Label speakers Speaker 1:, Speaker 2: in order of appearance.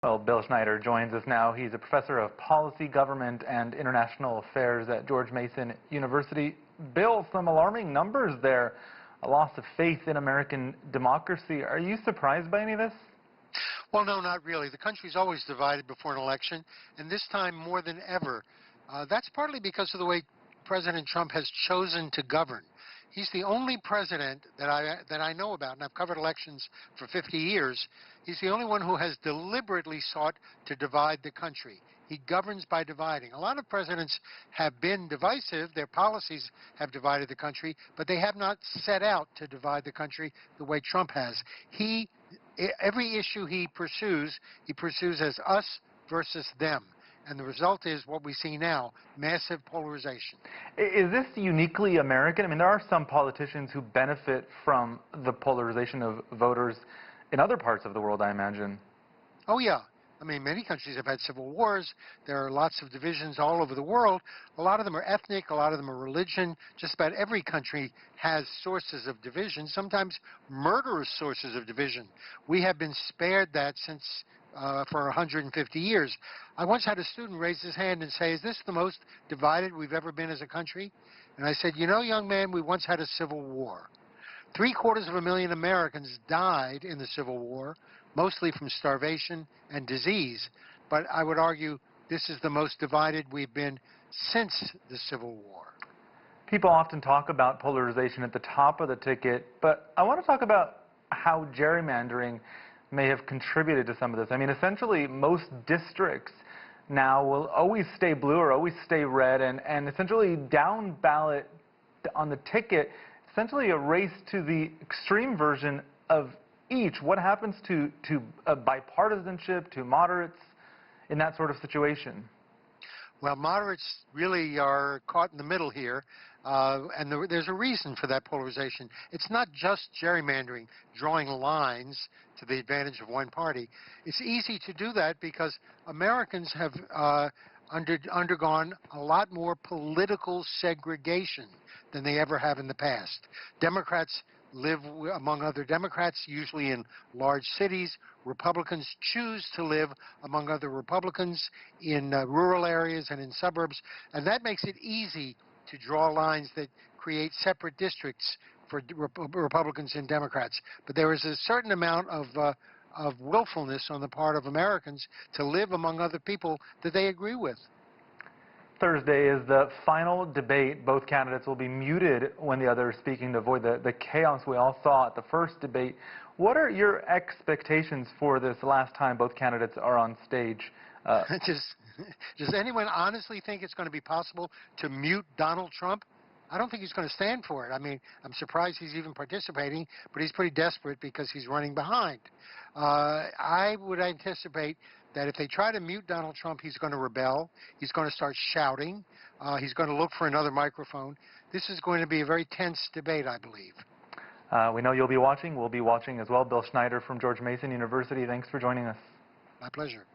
Speaker 1: Well, Bill Schneider joins us now. He's a professor of policy, government, and international affairs at George Mason University. Bill, some alarming numbers there. A loss of faith in American democracy. Are you surprised by any of this?
Speaker 2: Well, no, not really. The country's always divided before an election, and this time more than ever. That's partly because of the way President Trump has chosen to govern. He's the only president that I know about, and I've covered elections for 50 years. He's the only one who has deliberately sought to divide the country. He governs by dividing. A lot of presidents have been divisive. Their policies have divided the country, but they have not set out to divide the country the way Trump has. Every issue he pursues as us versus them. And the result is what we see now, massive polarization.
Speaker 1: Is this uniquely American? I mean, there are some politicians who benefit from the polarization of voters in other parts of the world, I imagine.
Speaker 2: Oh, yeah. I mean, many countries have had civil wars. There are lots of divisions all over the world. A lot of them are ethnic. A lot of them are religion. Just about every country has sources of division, sometimes murderous sources of division. We have been spared that since for 150 years. I once had a student raise his hand and say, "Is this the most divided we've ever been as a country?" And I said, "You know, young man, we once had a civil war. 750,000 Americans died in the Civil War, mostly from starvation and disease. But I would argue this is the most divided we've been since the Civil War."
Speaker 1: People often talk about polarization at the top of the ticket, but I want to talk about how gerrymandering may have contributed to some of this. I mean, essentially, most districts now will always stay blue or always stay red, and essentially down ballot on the ticket, essentially a race to the extreme version of each. What happens to bipartisanship, to moderates in that sort of situation?
Speaker 2: Well, moderates really are caught in the middle here, and there's a reason for that polarization. It's not just gerrymandering, drawing lines to the advantage of one party. It's easy to do that because Americans have undergone a lot more political segregation than they ever have in the past. Democrats live among other Democrats, usually in large cities. Republicans choose to live among other Republicans in rural areas and in suburbs, and that makes it easy to draw lines that create separate districts for Republicans and Democrats. But there is a certain amount of willfulness on the part of Americans to live among other people that they agree with.
Speaker 1: Thursday is the final debate. Both candidates will be muted when the other is speaking to avoid the chaos we all saw at the first debate. What are your expectations for this last time both candidates are on stage?
Speaker 2: Does anyone honestly think it's going to be possible to mute Donald Trump? I don't think he's going to stand for it. I mean, I'm surprised he's even participating, but he's pretty desperate because he's running behind. I would anticipate that if they try to mute Donald Trump, he's going to rebel. He's going to start shouting. He's going to look for another microphone. This is going to be a very tense debate, I believe.
Speaker 1: We know you'll be watching. We'll be watching as well. Bill Schneider from George Mason University, thanks for joining us.
Speaker 2: My pleasure.